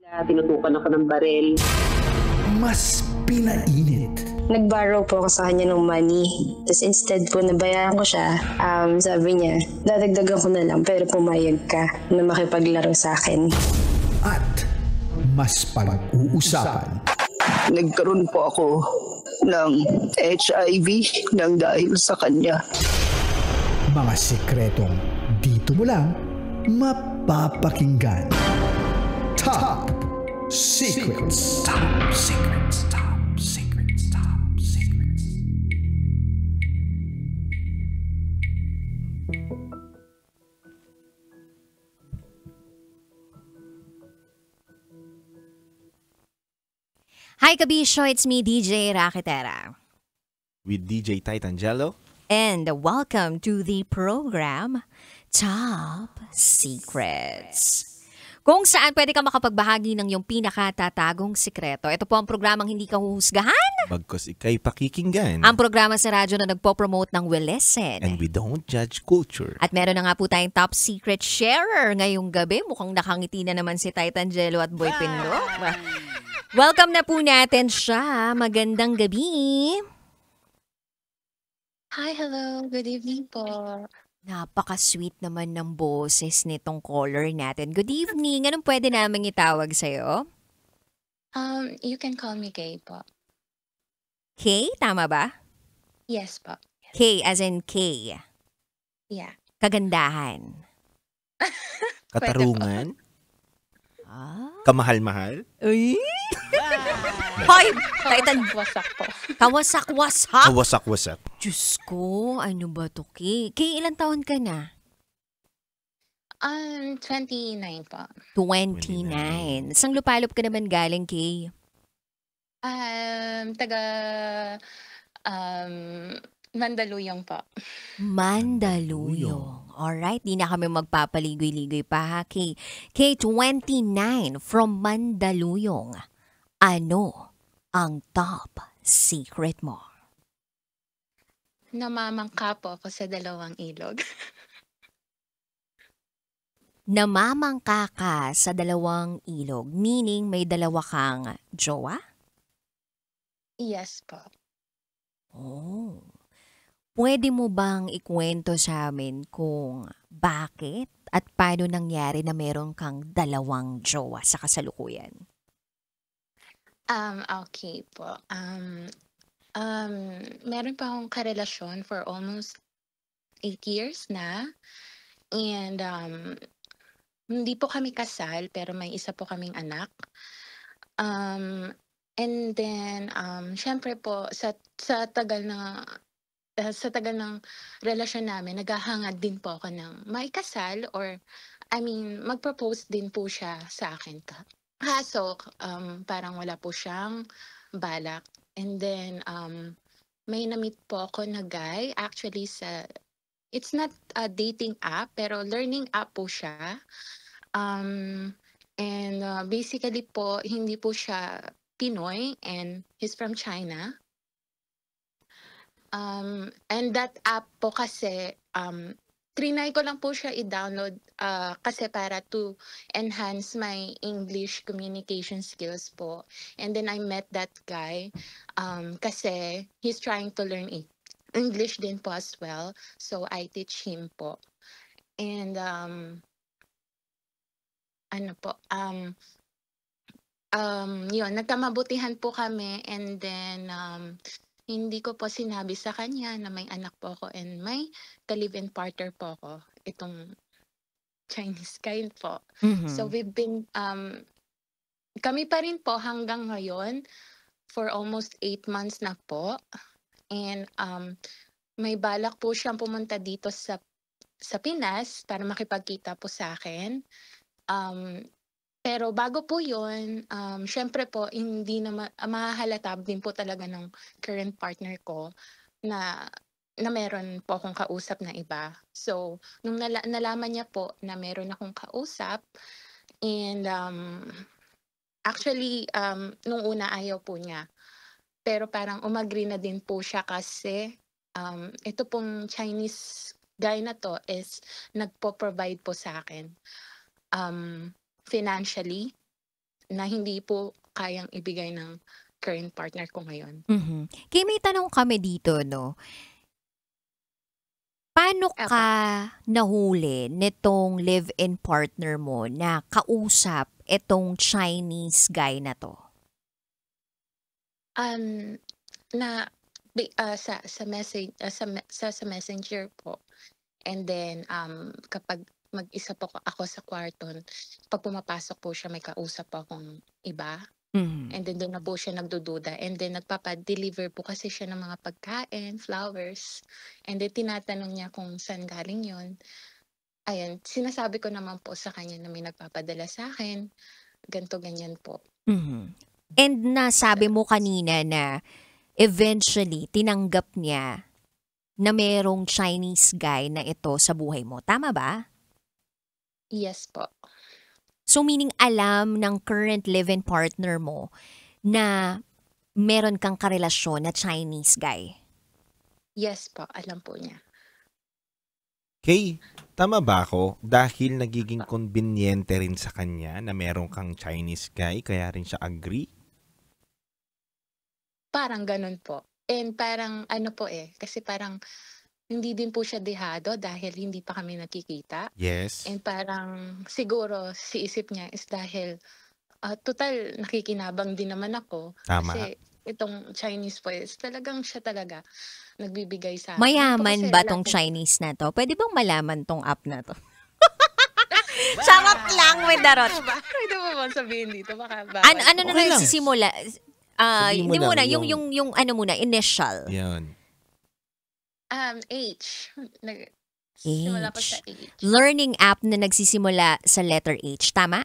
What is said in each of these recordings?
Tinutukan ako ng baril. Mas pinainit. Nag-borrow po ako sa kanya ng money. Tapos instead po nabayaran ko siya, sabi niya, dadagdagan ko na lang pero pumayag ka na makipaglaro sa akin. At mas pag-uusapan. Nagkaroon po ako ng HIV nang dahil sa kanya. Mga sikretong dito mo lang mapapakinggan. Top Secrets. Top Secrets. Top Secrets. Top Secrets. Hi Kabisyo, it's me DJ Raketera. With DJ Titangelo. And welcome to the program Top Secrets. Kung saan pwede ka makapagbahagi ng iyong pinakatatagong sikreto. Ito po ang programang hindi ka huhusgahan. Bagkos ikay pakikinggan. Ang programa sa radyo na nagpo-promote ng we listen. And we don't judge culture. At meron na nga po tayong top secret sharer ngayong gabi. Mukhang nakangiti na naman si Titangelo at Boy Pindo. Welcome na po natin siya. Magandang gabi. Hi, hello. Good evening po. Napaka-sweet naman ng boses nitong caller natin. Good evening. Anong pwede namin itawag sa'yo? You can call me Kay po. Kay? Tama ba? Yes po. Kay as in Kay. Yeah. Kagandahan. Katarungan. Ah? Kamahal-mahal. Uy! Hoy! Titan! Wasak po. Kawasak-wasak! Kawasak-wasak. Diyos ko, ano ba to, Kay? Kay, ilang taon ka na? 29 po. 29. Sang lupalop ka naman galing, Kay? Taga Mandaluyong po. Mandaluyong. Alright, di na kami magpapaligoy-ligoy pa ha, Kay. Kay, 29 from Mandaluyong. Ano ang top secret mo? Namamangka po ako sa dalawang ilog. Namamangka ka sa dalawang ilog, meaning may dalawa kang jowa? Yes po. Oh. Pwede mo bang ikwento sa amin kung bakit at paano nangyari na meron kang dalawang jowa sa kasalukuyan? Okay po. Meron pa akong karelasyon for almost 8 years na. And hindi po kami kasal pero may isa po kaming anak. And then syempre po sa tagal ng relasyon namin, naghahangad din po ako ng maikasal or mag-propose din po siya sa akin. Kaso parang wala po siyang balak. And then may na-meet po ako na guy actually it's not a dating app pero learning app po siya. Basically po hindi po siya Pinoy and he's from China. And that app po kasi trinay ko lang po siya i-download kasi para to enhance my English communication skills po. And then I met that guy kasi he's trying to learn English din po as well. So I teach him po. And yun, nagkamabutihan po kami and then hindi ko po sinabi sa kanya na may anak po ako and may ka-live-in partner po ako. Itong Chinese guy po. Mm-hmm. So we've been, kami pa rin po hanggang ngayon for almost 8 months na po. And may balak po siyang pumunta dito sa Pinas para makipagkita po sa akin. Pero bago po yun, syempre po, hindi na mahahalata din po talaga ng current partner ko na meron po akong kausap na iba. So, nung nalaman niya po na meron akong kausap, and actually, nung una ayaw po niya. Pero parang umagri na din po siya kasi ito pong Chinese guy na to is nagpo-provide po sa akin. Financially. na hindi po kayang ibigay ng current partner ko ngayon. Kaya may tanong kami dito, no? Paano Apa. ka nahuli nitong live-in partner mo na kausap itong Chinese guy na to? Sa message sa messenger po. And then kapag mag-isa po ako sa kwarto, pag pumapasok po siya may kausap po akong iba. And then doon na po siya nagdududa. And then nagpapa-deliver po kasi siya ng mga pagkain, flowers. And then tinatanong niya kung saan galing yon. Ayan, sinasabi ko naman po sa kanya na may nagpapadala sa akin. Ganto ganyan po. And nasabi mo kanina na eventually tinanggap niya na merong Chinese guy na ito sa buhay mo. Tama ba? Yes po. So meaning alam ng current live-in partner mo na meron kang karelasyon na Chinese guy. Yes po, alam po niya. Kay, tama ba ako? Dahil nagiging konbinyente rin sa kanya na meron kang Chinese guy, kaya rin siya agree? Parang ganun po. And parang ano po kasi parang hindi din po siya dehado dahil hindi pa kami nakikita. Yes. And parang siguro si isip niya is dahil total nakikinabang din naman ako. Tama. Kasi itong Chinese po is talagang siya talaga nagbibigay sa akin. Mayaman Kasi ba wala tong pong- Chinese na to? Pwede bang malaman tong app na to? Charot lang with the rot. Pwede mo ba sabihin dito? Baka Ano na Okay lang. nagsisimula? Sabihin mo Hindi muna, lang yung ano muna, initial. Yan. H. Simula ko sa H. Learning app na nagsisimula sa letter H. Tama?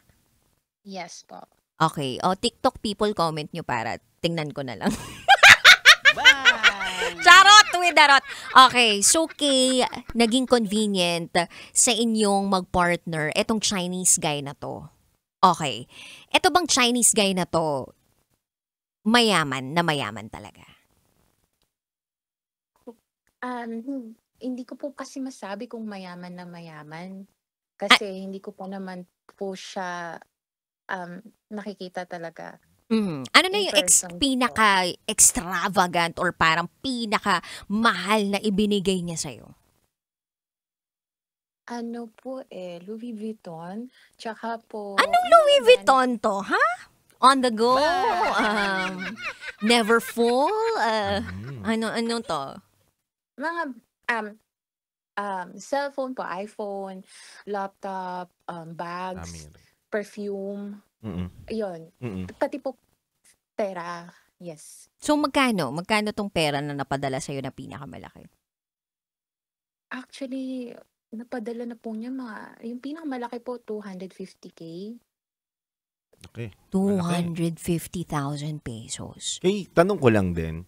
Yes po. Okay. O, TikTok people comment nyo para tingnan ko na lang. Charot with the rot. Okay. So, kay naging convenient sa inyong mag-partner etong Chinese guy na to. Okay. Ito bang Chinese guy na to, mayaman talaga? Hindi ko po kasi masabi kung mayaman na mayaman. Kasi hindi ko pa naman po siya nakikita talaga. Ano na In yung person po. pinaka-extravagant or parang pinaka-mahal na ibinigay niya sa'yo? Ano po Louis Vuitton. Tsaka po... Anong Louis Vuitton to, ha? On the go? Never full? Ano to? Mga cellphone po, iPhone, laptop, bags, Amin. perfume, Mm-mm. yun. Mm-mm. Pati po pera, yes. So, magkano? Magkano tong pera na napadala sa'yo na pinakamalaki? Actually, napadala na po niya yung pinakamalaki po, 250K. Okay. 250,000 pesos. Kay, tanong ko lang din,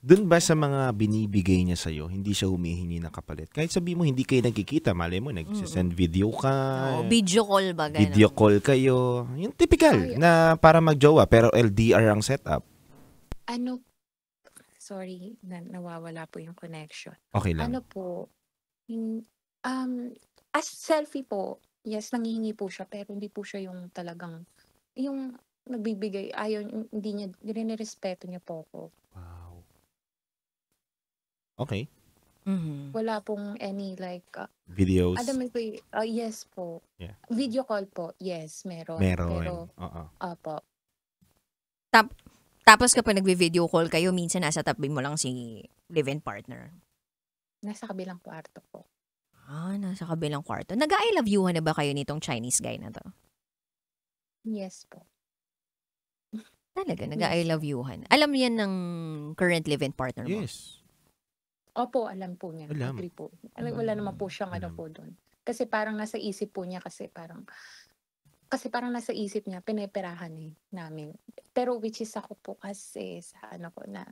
dun ba sa mga binibigay niya sa'yo, hindi siya humihingi ng kapalit? Kahit sabi mo, hindi kayo nagkikita, malay mo, nagsisend video ka, Video call ba? Ganun? video call kayo. Yung typical Ay. na para magjowa, pero LDR ang setup. Sorry, nawawala po yung connection. Okay lang. Ano po, as selfie po, yes, nangihingi po siya, pero hindi po siya yung talagang, yung nagbibigay, hindi niya, respeto niya po ako. Wow. Okay. Wala pong any like, Videos. yes po. Yeah. Video call po, yes, meron. Meron. Pero, Oo. opo. Tapos kapag nagbe-video call kayo, minsan nasa tabi mo lang si live-in partner. Nasa kabilang kwarto po. Nasa kabilang kwarto. Nag-I love you-han na ba kayo nitong Chinese guy na to? Yes po. Talaga, nag-I love you-han. Alam yan ng current live-in partner mo? Yes. Opo, alam po niya. Alam. Agree po. Wala naman po siyang ano Alam. po doon. Kasi parang nasa isip po niya kasi parang nasa isip niya, pineperahan namin. Pero which is ako po kasi sa ano ko na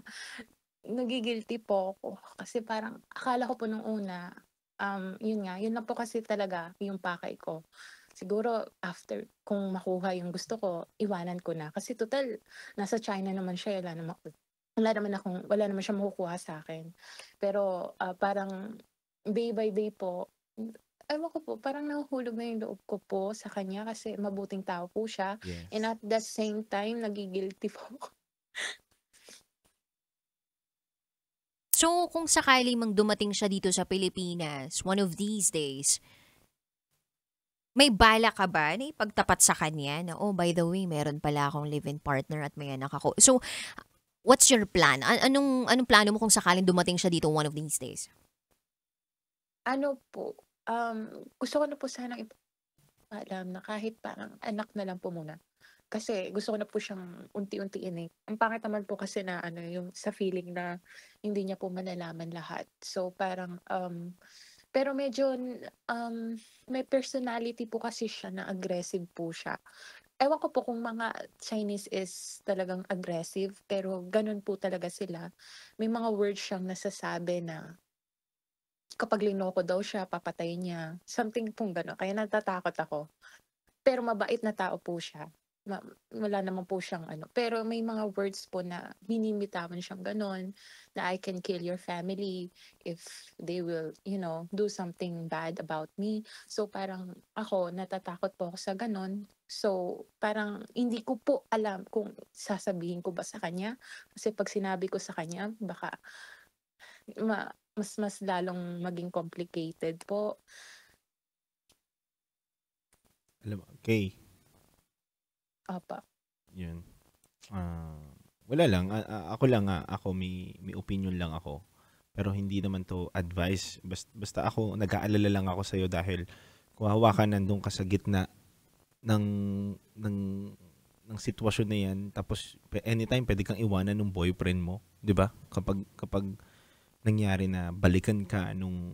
nagigilty po ako. Kasi parang akala ko po nung una, yun lang po kasi talaga yung pakay ko. Siguro after kung makuha yung gusto ko, iwanan ko na. Kasi total, nasa China naman siya, wala naman siya makukuha sa akin. Pero parang day by day po, ewan ko po, parang nahuhulog na yung loob ko po sa kanya kasi mabuting tao po siya. And Yes. at the same time, nagigilty po ako. So, kung sakali mang dumating siya dito sa Pilipinas, one of these days, may bala ka ba na ipagtapat sa kanya na, oh, by the way, meron pala akong live-in partner at may anak ako. So, what's your plan? Anong plano mo kung sakaling dumating siya dito one of these days? Ano po, gusto ko na po sanang ipaalam na kahit parang anak na lang po muna. Kasi gusto ko na po siyang unti-untiin eh. Ang pangit naman po kasi na ano, yung sa feeling na hindi niya po malalaman lahat. So parang, pero medyo may personality po kasi siya na aggressive po siya. Ewan ko po kung mga Chinese is talagang aggressive, pero ganun po talaga sila. May mga words siyang nasasabi na kapag linoko daw siya, papatayin niya. Something pong gano'n. Kaya natatakot ako. Pero mabait na tao po siya. Wala naman po siyang ano. Pero may mga words po na binimitawan siyang gano'n, na I can kill your family if they will, do something bad about me. So parang ako, natatakot po ako sa gano'n. So parang hindi ko po alam kung sasabihin ko ba sa kanya. Kasi pag sinabi ko sa kanya, baka mas lalong maging complicated po. Alam mo, okay. Apa. Yun. Wala lang. Ako lang ako may opinion lang ako. Pero hindi naman to advice. Basta ako, nag-aalala lang ako sa'yo dahil kung hawakan nandun ka sa gitna ng sitwasyon na yan, tapos anytime pwede kang iwanan ng boyfriend mo. 'Di ba? Kapag nangyari na balikan ka nung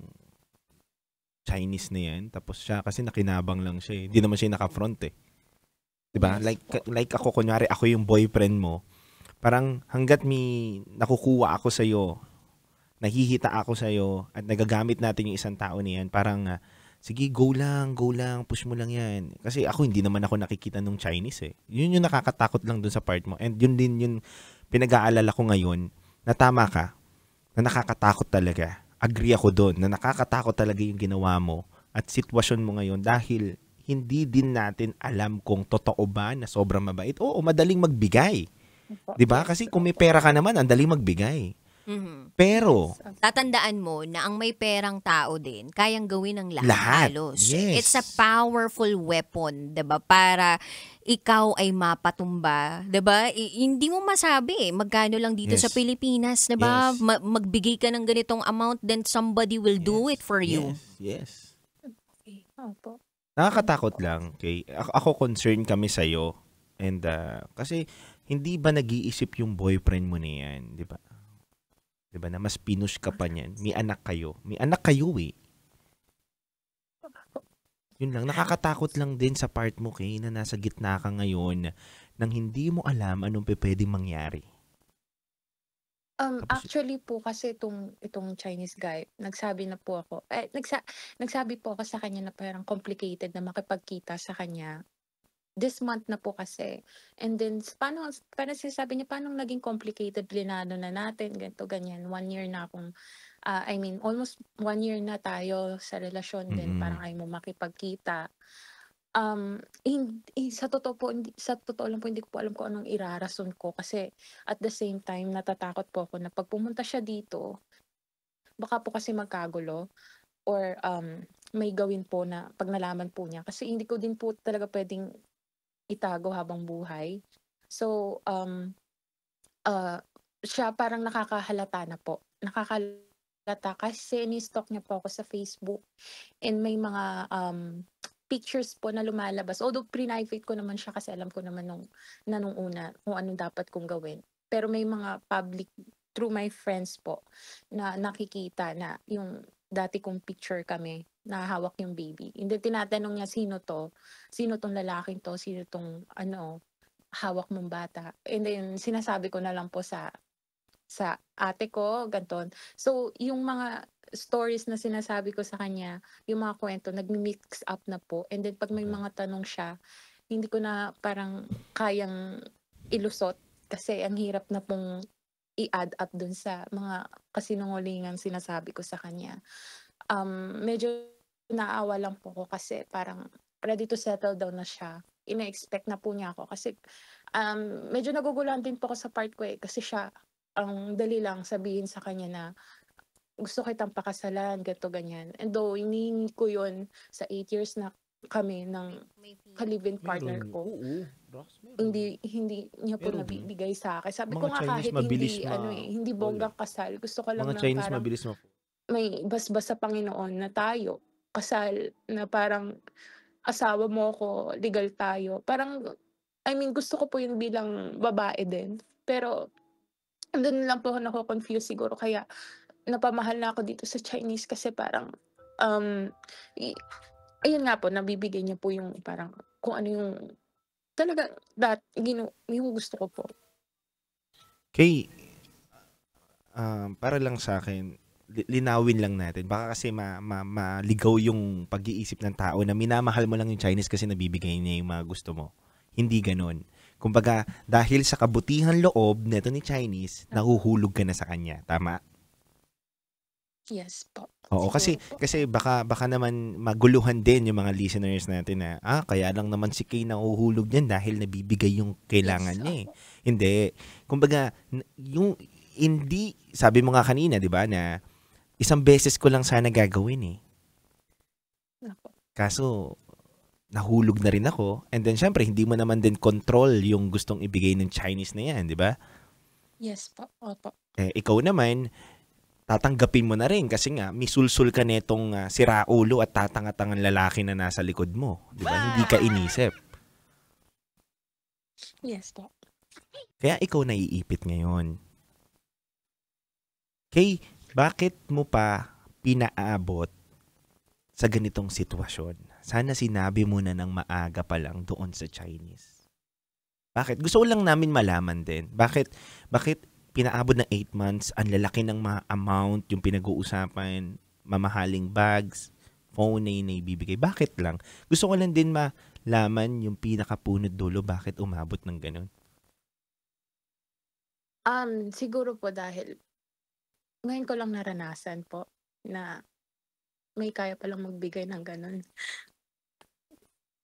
Chinese na yan, tapos siya kasi nakinabang lang siya eh. Hindi naman siya naka-front eh. 'Di ba? Yes po. Like ako, kunyari ako yung boyfriend mo, parang hangga't nakukuha ako sa iyo, nahihita ako sa iyo at nagagamit natin yung isang tao na yan, parang sige, go lang, push mo lang yan. Kasi ako hindi naman ako nakikita nung Chinese eh. Yun yung nakakatakot lang dun sa part mo. And yun din yung pinag-aalala ko ngayon, na tama ka, na nakakatakot talaga. Agree ako doon, na nakakatakot talaga yung ginawa mo at sitwasyon mo ngayon dahil hindi din natin alam kung totoo ba na sobrang mabait. Oo, madaling magbigay. Opo. 'Di ba? Kasi kung may pera ka naman, ang daling magbigay. Mhm. Pero Tatandaan mo na ang may perang tao din, kayang gawin ng lahat, Lahat, halos. yes. It's a powerful weapon, 'di ba? Para ikaw ay mapatumba, 'di ba? Hindi mo masabi magkano lang dito sa Yes. Pilipinas, 'di ba? Yes. Magbigay ka ng ganitong amount, then somebody will do it for you. Yes. Okay. Opo. Nakakatakot lang. Okay? Ako concerned kami sa'yo. And kasi hindi ba nag-iisip yung boyfriend mo na yan? Di ba? Di ba na mas pinush ka pa niyan? May anak kayo. May anak kayo eh. Yun lang. Nakakatakot lang din sa part mo, Kay, na nasa gitna ka ngayon nang hindi mo alam anong pwedeng mangyari. Tapos, Actually po kasi itong Chinese guy, nagsabi na po ako, nagsabi po ako sa kanya na parang complicated na makipagkita sa kanya. This month na po kasi. And then, parang sinasabi niya, paano naging complicated, plinano na natin, ganito, ganyan. 1 year na akong, almost 1 year na tayo sa relasyon din, parang ayaw mo makipagkita. Sa totoo lang po, hindi ko po alam kung anong irarason ko kasi at the same time, natatakot po ako na pag pumunta siya dito, baka po kasi magkagulo or may gawin po na pag nalaman po niya. Kasi hindi ko din po talaga pwedeng itago habang buhay. So, siya parang nakakahalata na po. Nakakahalata kasi ni-stalk niya po ako sa Facebook and may mga pictures po na lumalabas. Although private ko naman siya kasi alam ko naman nung una kung anong dapat kong gawin. Pero may mga public through my friends po na nakikita na yung dati kong picture kami na hawak yung baby. Hindi tinatanong niya sino tong lalaking to, sino tong hawak mong bata. And then sinasabi ko na lang po sa ate ko, ganton. So yung mga stories na sinasabi ko sa kanya, yung mga kwento, nagmi-mix up na po. And then pag may mga tanong siya, hindi ko na parang kayang ilusot kasi ang hirap na pong i-add up dun sa mga kasinungalingang sinasabi ko sa kanya. Medyo naawa lang po ko kasi parang ready to settle down na siya. Ina-expect na po niya ako kasi medyo naguguluhan din po ako sa part ko kasi siya ang dali lang sabihin sa kanya na gusto kitang pakasalan, ganito, ganyan. And though, hinihingi ko yun sa 8 years na kami ng ka-live-in partner ko. Oo. Rox, meron. Hindi niya po Meron. nabibigay sa akin. Sabi Mga ko nga Chinese kahit mabilis hindi bonggang kasal, gusto ko lang Mga na Chinese parang mabilis may basbas sa Panginoon na tayo, kasal, na parang asawa mo ko, legal tayo. Parang, I mean, gusto ko po yun bilang babae din. Pero, doon lang po ako nako-confuse siguro. Kaya, napamahal na ako dito sa Chinese kasi parang, ayun nga po, nabibigay niya po yung parang kung ano yung talaga yung gusto ko po. Kay, para lang sa akin, linawin lang natin. Baka kasi maligaw yung pag-iisip ng tao na minamahal mo lang yung Chinese kasi nabibigay niya yung mga gusto mo. Hindi ganon. Kumbaga, dahil sa kabutihan loob neto ni Chinese, nahuhulog ka na sa kanya. Tama? Yes po. Oo, kasi baka naman maguluhan din yung mga listeners natin na kaya lang naman si Kay nahuhulog niyan dahil nabibigay yung kailangan niya eh. Hindi. Kumbaga, yung hindi sabi mo nga kanina, 'di ba, na isang beses ko lang sana gagawin eh. Kaso nahulog na rin ako, and then syempre hindi mo naman din control yung gustong ibigay ng Chinese na 'yan, 'di ba? Yes po. Opo. Ikaw naman tatanggapin mo na rin kasi nga misulsul ka netong siraulo at tatanga-tangang lalaki na nasa likod mo. Di ba? Hindi ka inisip. Yes po. Kaya ikaw naiipit ngayon. Kay, bakit mo pa pinaabot sa ganitong sitwasyon? Sana sinabi mo na ng maaga pa lang doon sa Chinese. Bakit? Gusto ko lang namin malaman din. Bakit pinaabot ng 8 months, ang lalaki ng mga amount, yung pinag-uusapan, mamahaling bags, phone na ibibigay. Bakit lang? Gusto ko lang din malaman yung pinakapunot dulo, bakit umabot ng ganun. Siguro po dahil ngayon ko lang naranasan po na may kaya palang magbigay ng ganun.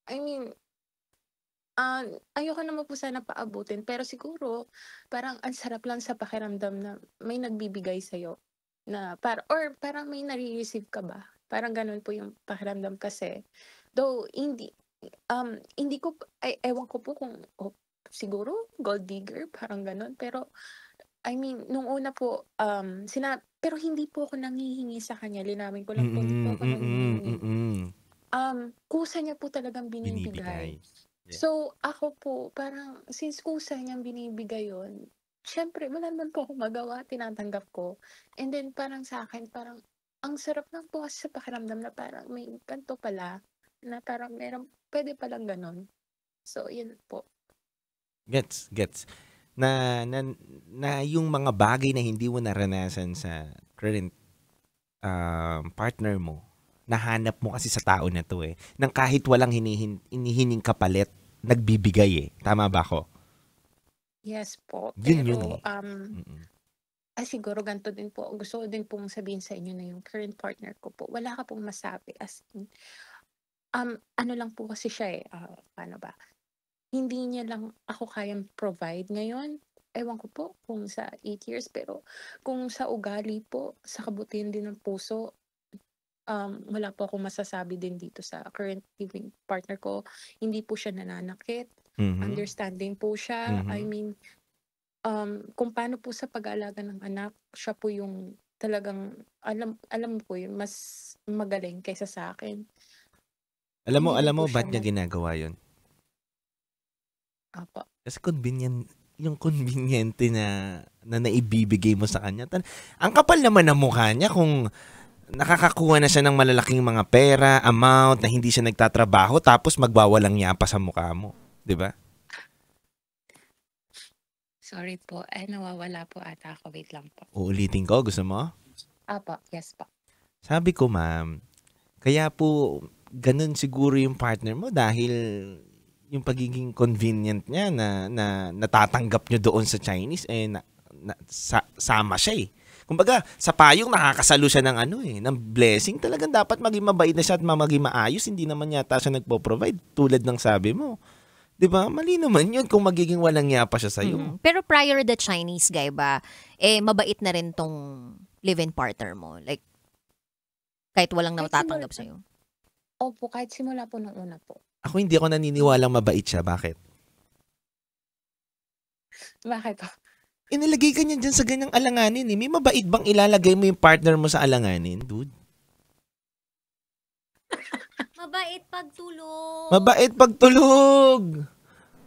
I mean, ayoko naman po sana paabutin, pero siguro parang ang sarap lang sa pakiramdam na may nagbibigay sa'yo na parang may nare-receive ka ba? Parang ganun po yung pakiramdam kasi. Though hindi ko ewan ko po kung siguro gold digger, parang ganun. Pero I mean, nung una po pero hindi po ako nanghihingi sa kanya. Linawin ko lang po, hindi po ako nanghihingi. Kusa niya po talagang binibigay. Yeah. So, ako po, parang, since kusa niyang binibigay yun, syempre, wala naman po akong magawa, tinatanggap ko. And then, parang sa akin, parang, ang sarap lang po kasi sa pakiramdam na parang may kanto pala, na parang pwede palang ganun. So, yun po. Gets. Na yung mga bagay na hindi mo naranasan sa current partner mo, nahanap mo kasi sa tao na to eh. Nang kahit walang hinihining kapalit, nagbibigay eh. Tama ba ako? Yes po. Yun eh. Siguro ganito din po. Gusto ko din pong sabihin sa inyo na yung current partner ko po, wala ka pong masabi. As in, ano lang po kasi siya eh. Paano ba? Hindi niya lang ako kayang provide ngayon. Ewan ko po kung sa 8 years, pero kung sa ugali po, sa kabutihan din ng puso, wala po akong masasabi din dito sa current living partner ko. Hindi po siya nananakit. Understanding po siya. I mean, kung paano po sa pag-aalaga ng anak, siya po yung talagang, alam po yun, mas magaling kaysa sa akin. Alam mo, ba't niya ginagawa yun? Apo. Kasi yung conveniente na naibibigay mo sa kanya. Ang kapal naman ng mukha niya kung nakakakuha na siya ng malalaking mga pera, amount, na hindi siya nagtatrabaho, tapos magwawalang yapa sa mukha mo. Di ba? Sorry po. Nawawala po ata ako. Wait lang po. Uulitin ko. Gusto mo? Apo. Yes po. Sabi ko, ma'am, kaya po, ganun siguro yung partner mo dahil yung pagiging convenient niya na natatanggap nyo doon sa Chinese, sama siya eh. Kumbaga, sa payong nakakasalo siya ng ng blessing. Talagang dapat maging mabait na siya at maging maayos. Hindi naman yata siya nagpo-provide tulad ng sabi mo. 'Di ba? Mali naman 'yun kung magiging walang niya pa siya sa iyo. Pero prior the Chinese guy ba, mabait na rin tong live-in partner mo? Like, kahit walang Kahit natatanggap simula, sa'yo. opo, kahit simula po nung una po. Ako hindi ako naniniwalang mabait siya. Bakit? Bakit po? Inilagay ka niya dyan sa ganyang alanganin eh. May mabait bang ilalagay mo yung partner mo sa alanganin, dude? Mabait pagtulog. Mabait pagtulog!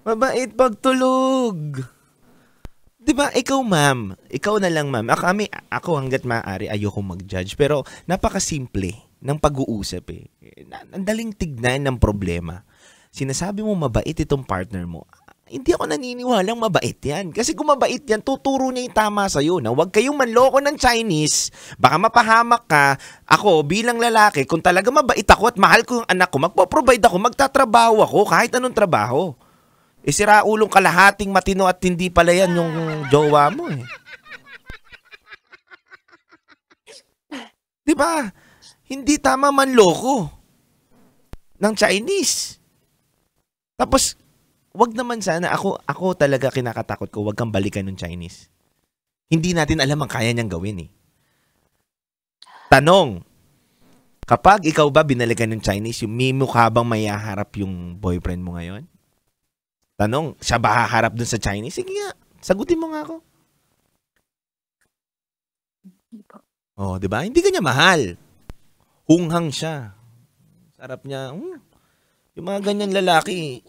Mabait pagtulog! Diba, ikaw ma'am, ikaw na lang ma'am. Ako hanggat maaari ayoko mag-judge. Pero napakasimple ng pag-uusap eh. Ang daling tignan ng problema. Sinasabi mo mabait itong partner mo. Hindi ako naniniwalang mabait yan. Kasi kung mabait yan, tuturo niya yung tama sa'yo na huwag kayong manloko ng Chinese. Baka mapahamak ka. Ako, bilang lalaki, kung talaga mabait ako at mahal ko yung anak ko, magpo-provide ako, magtatrabaho ako, kahit anong trabaho. Sira ulong kalahating matino at hindi pala yan yung jowa mo eh. Diba? Hindi tama manloko ng Chinese. Tapos, wag naman sana, ako talaga kinakatakot ko, wag kang balikan ng Chinese. Hindi natin alam ang kaya niyang gawin eh. Tanong, kapag ikaw ba binalikan ng Chinese, yung may mukha bang mayaharap yung boyfriend mo ngayon? Tanong, siya ba haharap dun sa Chinese? Sige nga, sagutin mo nga ako. Oh, di ba? Hindi ka niya mahal. Hunghang siya. Sarap niya. Yung mga ganyan lalaki.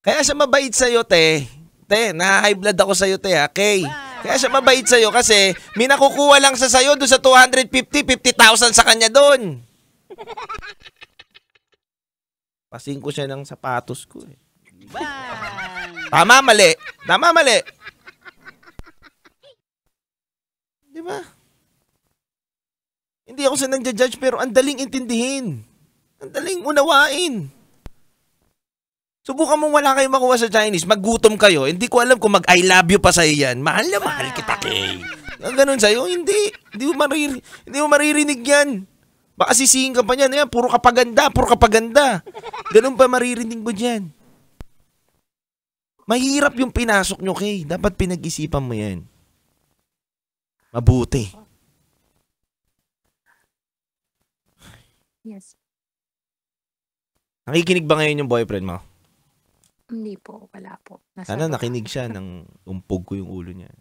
Kaya siya mabait sa'yo, te. Te, na-high blood ako sa'yo, te, ha? Kay. Kaya siya mabait sa'yo kasi may nakukuha lang sa sa'yo doon sa 250,000 sa kanya doon. Pasing ko siya ng sapatos ko, eh. Tama, mali. Tama, mali. Di ba? Hindi ako sa nang-judge pero ang daling intindihin. Ang daling unawain. Subukan mong wala kayong makuha sa Chinese, maggutom kayo, hindi ko alam kung mag-I love you pa sa'yo yan. Mahal na mahal kita, Kay. Ang ganun sa'yo, hindi. Hindi mo maririnig yan. Baka sisihin ka pa niyan. Ayan, puro kapaganda, puro kapaganda. Ganun pa maririnig mo dyan. Mahirap yung pinasok nyo, Kay. Dapat pinag-isipan mo yan. Mabuti. Yes. Nakikinig ba ngayon yung boyfriend mo? Hindi po, wala po. Sana nakinig siya nang umpog ko yung ulo niya.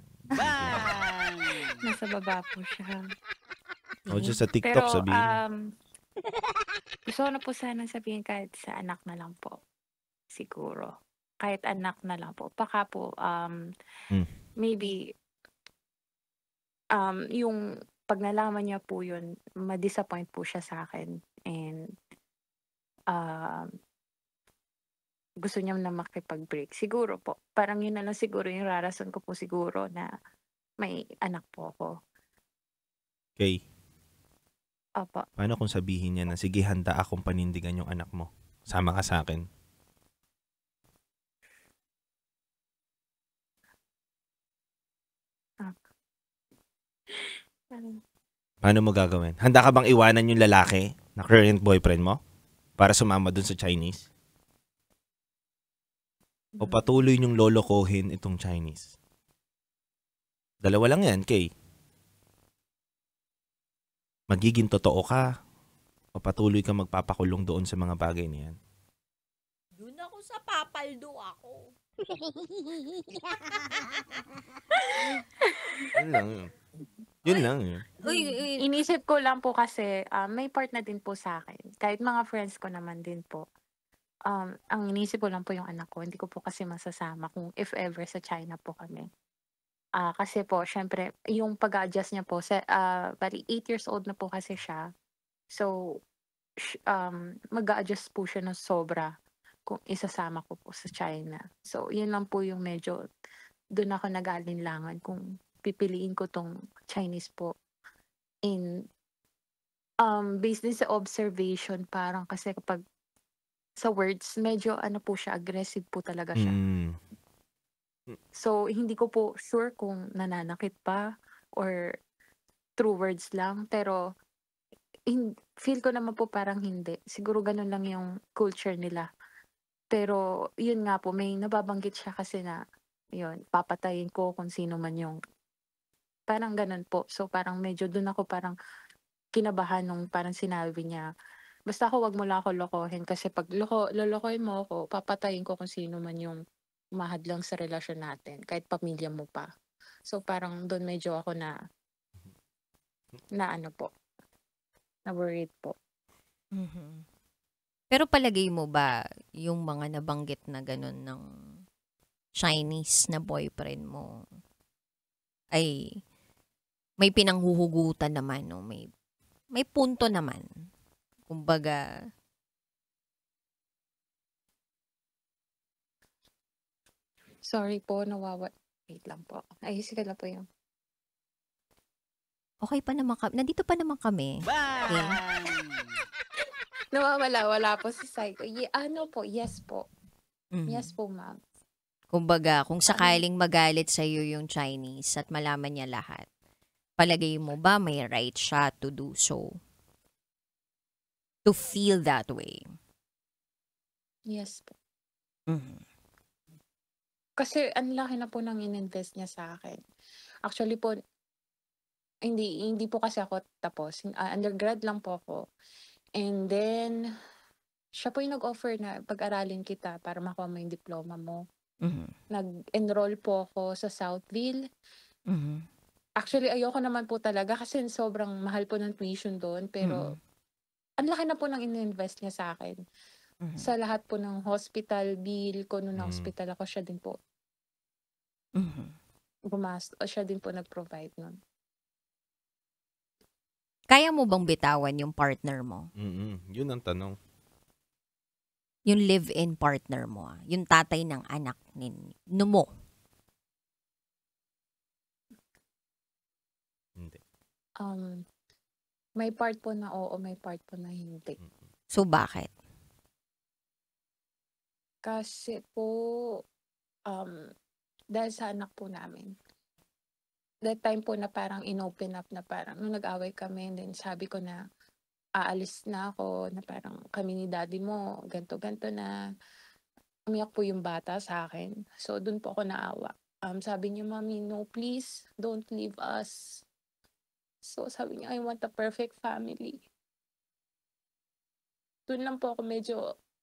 Nasa baba po siya. O just sa TikTok Pero, sabihin. gusto ko na po sana sabihin kahit sa anak na lang po. Siguro. Kahit anak na lang po. Baka po, maybe, yung pag nalaman niya po yun, ma-disappoint po siya sa akin. And, gusto niya na makipag-break. Siguro po. Parang yun na lang siguro yung rarason ko po siguro na may anak po ako. Okay. Opo. Paano kung sabihin niya na, sige, handa akong panindigan yung anak mo. Sama ka sa akin. Paano mo gagawin? Handa ka bang iwanan yung lalaki na current boyfriend mo para sumama dun sa Chinese? O patuloy niyong lolokohin itong Chinese? Dalawa lang yan, Kay. Magiging totoo ka o patuloy ka magpapakulong doon sa mga bagay na yan? Doon ako sa papaldo ako. Yun lang yun. Yun lang yun. Inisip ko lang po kasi may part na din po sa akin. Kahit mga friends ko naman din po. Ang inisip ko lang po yung anak ko. Hindi ko po kasi masasama kung if ever sa China po kami. Kasi po, syempre, yung pag-adjust niya po, bali 8 years old na po kasi siya. So, mag-a-adjust po siya ng sobra kung isasama ko po sa China. So, yun lang po yung medyo, doon ako nag-alinlangan kung pipiliin ko tong Chinese po. Based din sa observation, parang kasi kapag sa words, medyo ano po siya, aggressive po talaga siya. So, hindi ko po sure kung nananakit pa or true words lang. Pero, feel ko naman po parang hindi. Siguro ganun lang yung culture nila. Pero, yun nga po, may nababanggit siya kasi na, yun, papatayin ko kung sino man yung, parang ganun po. So, parang medyo dun ako parang kinabahan nung parang sinabi niya, basta ako wag mo lang ako lokohin kasi pag lolokohin mo ako, papatayin ko kung sino man yung umahadlang sa relasyon natin, kahit pamilya mo pa. So parang doon medyo ako na ano po, na worried po. Mhm. Pero palagay mo ba yung mga nabanggit na ganun ng Chinese na boyfriend mo ay may pinanghuhugutan naman, no? May punto naman. Kumbaga, Sorry po, wait lang po. Ay, sige lang po yung. okay pa naman kami. Nandito pa naman kami. Okay? Wala po si Psycho. Ano po, yes po. Mhm. Yes po, ma'am. Kumbaga, kung sakaling magalit sa iyo yung Chinese at malaman niya lahat, palagay mo ba may right siya to do so? To feel that way? Yes po. Mhm. Kasi ang laki na po ng ininvest niya sa akin. Actually po, hindi po kasi ako tapos. Undergrad lang po ako. And then, siya po yung nag-offer na pag-aralin kita para makuha mo yung diploma mo. Mhm. Nag-enroll po ako sa Southville. Mhm. Actually, ayoko naman po talaga kasi sobrang mahal po ng tuition doon. Pero, ang laki na po ng ininvest niya sa akin. Mhm. Sa lahat po ng hospital bill ko nung Mm. na-hospital ako, siya din po Mhm. siya din po nag-provide nun. Kaya mo bang bitawan yung partner mo? Yun ang tanong. Yung live-in partner mo? Yung tatay ng anak mo? Hindi. May part po na oo, may part po na hindi. So, bakit? Kasi po, dahil sa anak po namin. That time po na parang inopen up na parang, nung nag-away kami, and then sabi ko na, aalis na ako, na parang kami ni daddy mo, ganto-ganto na. Umiyak po yung bata sa akin. So, dun po ako naawa. Sabi niya, Mommy, no, please, don't leave us. So, sabi niya, I want a perfect family. Dun lang po ako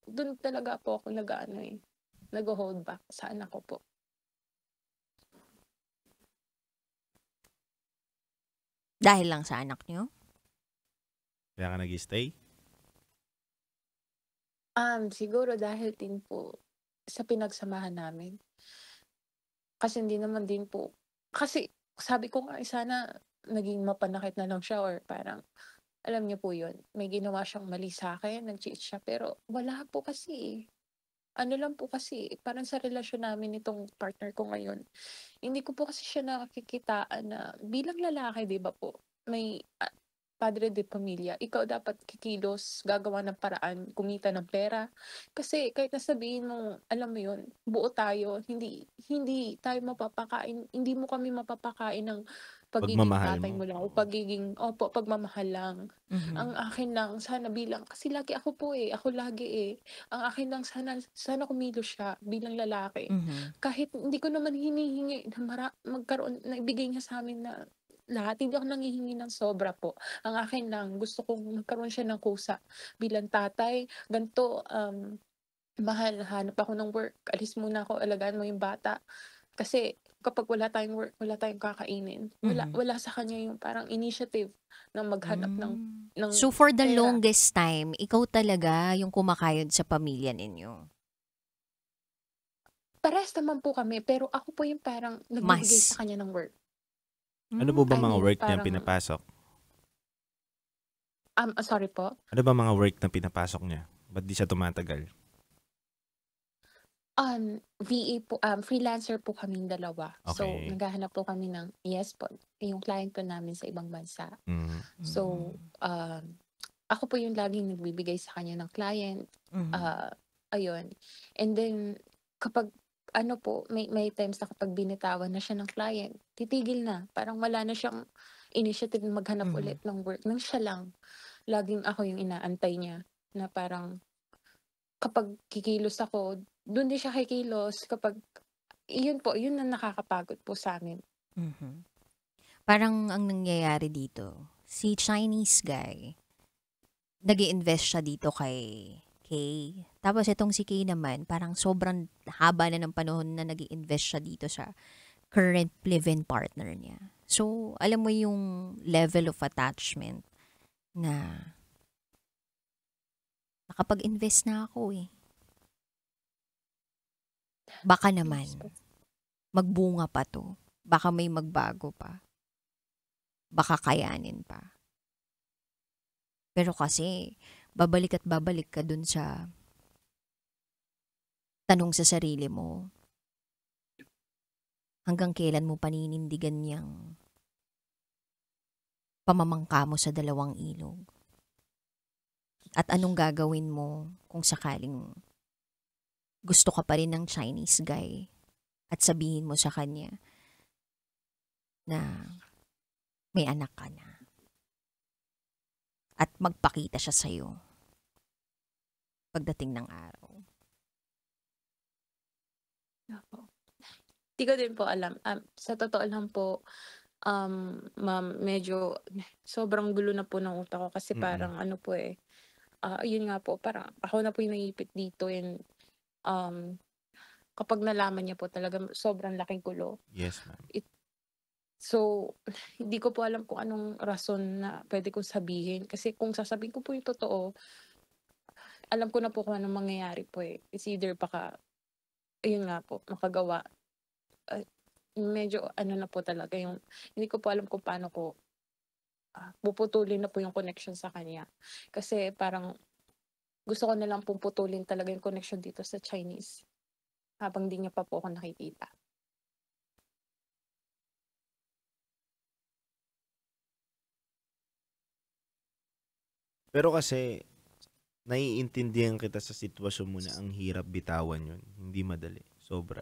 dun talaga po ako nag-hold back sa anak ko po. Dahil lang sa anak niyo? Kaya ka nag-stay? Siguro dahil din po sa pinagsamahan namin. Kasi hindi naman din po, kasi sabi ko nga sana naging mapanakit na lang siya or parang, alam niyo po yun, may ginawa siyang mali sa akin, nag-cheat siya, pero wala po kasi eh. Ano lang po kasi, parang sa relasyon namin nitong partner ko ngayon, hindi ko po kasi siya nakikitaan na bilang lalaki, di ba po, may padre de pamilya, ikaw dapat kikilos, gagawa ng paraan, kumita ng pera. Kasi kahit nasabihin mo, alam mo yun, buo tayo, hindi tayo mapapakain, hindi mo kami mapapakain ng pagiging Pagmamahal tatay mo. mo lang o Oo. pagmamahal lang. Mhm. Ang akin lang, sana bilang, kasi lagi ako po eh, ako lagi eh. Ang akin lang, sana kumilos siya bilang lalaki. Mhm. Kahit hindi ko naman hinihingi na magkaroon, na ibigay niya sa amin na lahat, hindi ako nanghihingi ng sobra po. Ang akin lang, gusto kong magkaroon siya ng kusa bilang tatay, ganito, mahal, hanap ako ng work, alis muna ako, alagaan mo yung bata. Kasi kapag wala tayong work, wala tayong kakainin. Mhm. Wala sa kanya yung parang initiative na maghanap ng So, for the pera. longest time, ikaw talaga yung kumakayod sa pamilya ninyo? Parehas naman po kami, pero ako po yung parang nagbibigay Mas? sa kanya ng work. Ano po ba I mga mean, work niya parang, pinapasok? sorry po. Ano ba mga work na pinapasok niya? Ba't di siya tumatagal? VA po, freelancer po kaming dalawa. So, Okay. naghahanap po kami yes po, yung client po namin sa ibang bansa. Mhm. So, ako po yung laging nagbibigay sa kanya ng client. Mhm. Ayun. And then, kapag ano po, may times na kapag binitawan na siya ng client, titigil na. Parang wala na siyang initiative na maghanap Mhm. ulit ng work nang siya lang. Laging ako yung inaantay niya na parang kapag kikilos ako, dun din siya kikilos. Kapag, yun po, yun ang nakakapagod po sa amin. Mhm. Parang ang nangyayari dito, si Chinese guy, nag-i-invest siya dito kay Kay. Tapos itong si Kay naman, parang sobrang haba na ng panahon na nag-i-invest siya dito sa current live-in partner niya. So, alam mo yung level of attachment na nakapag-invest na ako eh. Baka Yes naman, po. magbunga pa to. Baka may magbago pa. Baka kayanin pa. Pero kasi, babalik at babalik ka dun sa tanong sa sarili mo, hanggang kailan mo paninindigan niyang pamamangka mo sa dalawang ilog? At anong gagawin mo kung sakaling gusto ka pa rin ng Chinese guy at sabihin mo sa kanya na may anak ka na at magpakita siya sa'yo pagdating ng araw? Opo. Di ko din po alam. Sa totoo lang po, ma'am, medyo sobrang gulo na po ng utak ko kasi Mm-mm. parang ano po eh, yun nga po, parang ako na po yung naiipit dito and kapag nalaman niya po talaga sobrang laking gulo. Yes, ma'am. So, hindi ko po alam kung anong rason na pwede kong sabihin. Kasi kung sasabihin ko po yung totoo, alam ko na po kung anong mangyayari po eh. It's either baka, ayun nga po, makagawa. Medyo ano na po talaga yung, hindi ko po alam kung paano ko puputulin na po yung connection sa kanya. Kasi parang gusto ko na lang pong putulin talaga yung connection dito sa Chinese habang di niya pa po ako nakikita. Pero kasi, naiintindihan kita sa sitwasyon mo na ang hirap bitawan yun. Hindi madali. Sobra.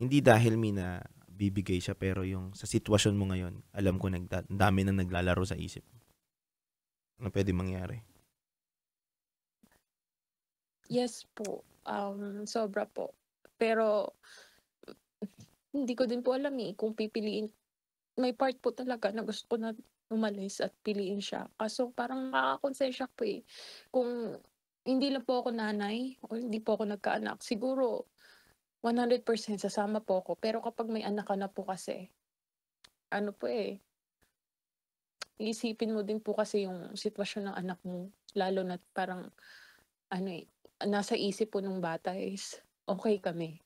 Hindi dahil mina bibigay siya, pero yung sa sitwasyon mo ngayon, alam ko ang dami na naglalaro sa isip mo. Ano pwede mangyari? Yes po, sobra po. Pero hindi ko din po alam eh kung pipiliin. May part po talaga na gusto ko na umalis at piliin siya. Kaso parang nakakakonsensya po eh. Kung hindi lang po ako nanay o hindi po ako nagkaanak, siguro 100% sasama po ako. Pero kapag may anak ka na po kasi, ano po eh, iisipin mo din po kasi yung sitwasyon ng anak mo. Lalo na parang, ano eh, nasa isip po ng bata is, okay kami.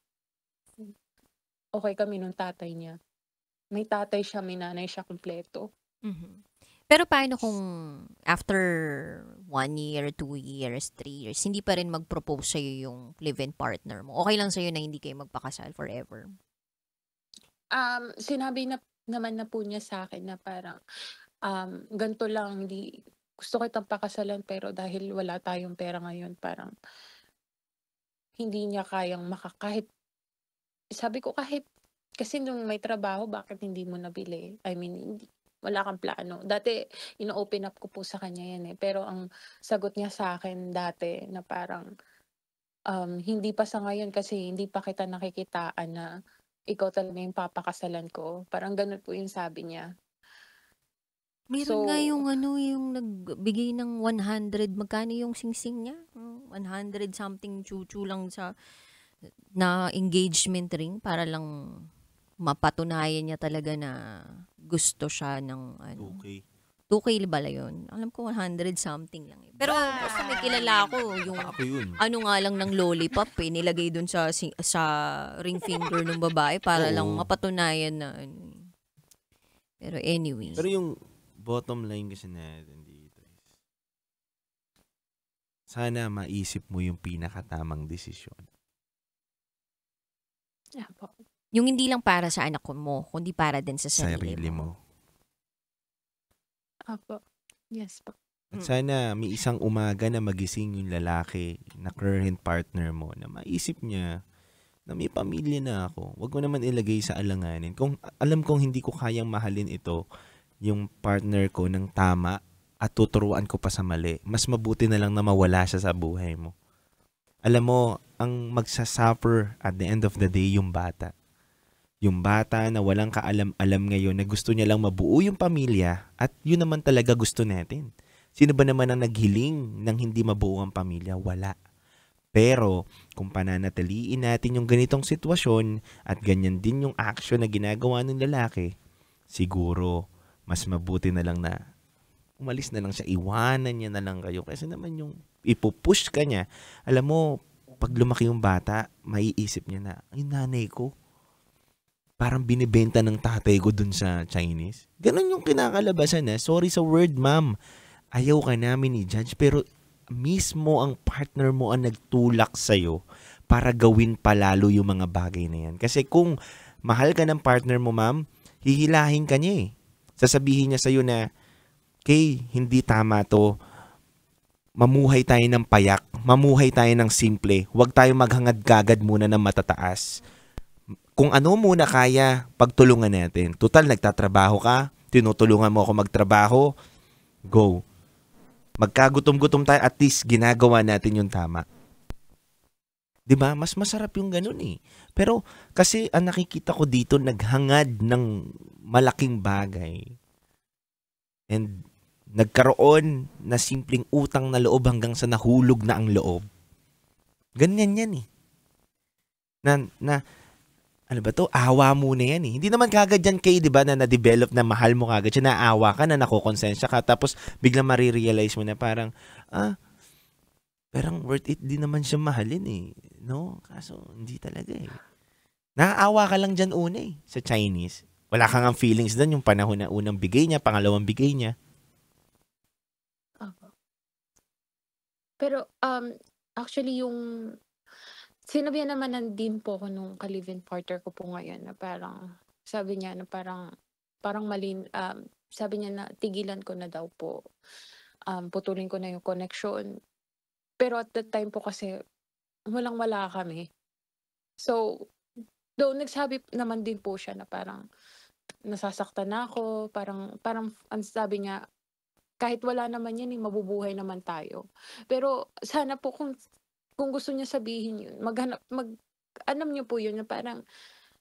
Okay kami nung tatay niya. May tatay siya, may nanay siya kumpleto. Mhm. Pero paano kung after 1 year, 2 years, 3 years, hindi pa rin mag-propose sa'yo yung live-in partner mo? Okay lang sa'yo na hindi kayo magpakasal forever? Sinabi naman na po niya sa akin na parang, ganito lang, gusto kitang pakasalan pero dahil wala tayong pera ngayon, parang hindi niya kayang kahit, sabi ko kahit, kasi nung may trabaho, bakit hindi mo nabili? I mean, wala kang plano. Dati, ino-open up ko po sa kanya yan eh. Pero ang sagot niya sa akin dati na parang, hindi pa sa ngayon kasi hindi pa kita nakikitaan na ikaw talaga yung papakasalan ko. Parang ganun po yung sabi niya. Meron nga So, yung yung nagbigay ng 100, magkano yung singsing niya? 100 something chuchu lang na engagement ring para lang mapatunayan niya talaga na gusto siya ng Okay. 2K bala yun. Alam ko 100 something lang eh. Pero basta may kilala ako yung Ako yun. ano nga lang ng lollipop eh, nilagay dun sa ring finger ng babae para lang Oo. mapatunayan na Pero anyway. Pero yung bottom line kasi natin dito is, sana maisip mo yung pinakatamang desisyon. yeah po. Yung hindi lang para sa anak mo, kundi para din sa sarili mo. Apo. Yes po. At sana may isang umaga na magising yung lalaki na current partner mo na maisip niya na may pamilya na ako, wag mo naman ilagay sa alanganin. Kung alam kong hindi ko kayang mahalin ito, yung partner ko ng tama at tuturuan ko pa sa mali, mas mabuti na lang na mawala siya sa buhay mo. Alam mo, ang magsasuffer at the end of the day yung bata. Yung bata na walang kaalam-alam ngayon na gusto niya lang mabuo yung pamilya at yun naman talaga gusto natin. Sino ba naman ang naghiling ng hindi mabuo ang pamilya? Wala. Pero kung pananatiliin natin yung ganitong sitwasyon at ganyan din yung action na ginagawa ng lalaki, siguro mas mabuti na lang na umalis na lang siya, iwanan niya na lang kayo. Kasi naman yung ipupush ka niya, alam mo, pag lumaki yung bata, maiisip niya na, ay nanay ko, parang binibenta ng tatay ko dun sa Chinese. Ganon yung kinakalabasan na, sorry sa word ma'am, ayaw ka namin ni Judge, pero mismo ang partner mo ang nagtulak sa'yo para gawin palalo yung mga bagay na yan. Kasi kung mahal ka ng partner mo ma'am, hihilahin ka niya eh. Sasabihin niya sa'yo na, Kay, hindi tama to. Mamuhay tayo ng payak. Mamuhay tayo ng simple. Huwag tayo maghangad-gagad muna ng matataas. Kung ano muna kaya, pagtulungan natin. Total, nagtatrabaho ka. Tinutulungan mo ako magtrabaho. Go. Magkagutom-gutom tayo. At least, ginagawa natin yung tama. Diba? Mas masarap yung ganun eh. Pero, kasi ang nakikita ko dito, naghangad ng malaking bagay. And nagkaroon na simpleng utang na loob hanggang sa nahulog na ang loob. Ganyan yan eh. Ano ba to? Awa muna yan eh. Hindi naman kagad yan di ba, na na-develop na mahal mo kagad siya, naawa ka, na nakokonsensya ka, tapos biglang marirealize mo na parang worth it din naman siya mahalin eh. No? Kaso, hindi talaga eh. Naaawa ka lang dyan una eh, sa Chinese. Wala kang ang feelings doon yung panahon na unang bigay niya, pangalawang bigay niya. Pero actually yung sinabihan naman din po ako nung ka-live-in partner ko po ngayon na parang sabi niya na parang sabi niya na tigilan ko na daw po. Putulin ko na yung connection. Pero at that time po kasi walang-wala kami. So, though nagsabi naman din po siya na parang nasasaktan na ako, parang ang sabi niya, kahit wala naman yan, mabubuhay naman tayo. Pero sana po kung gusto niya sabihin yun, alam niyo po yun, na parang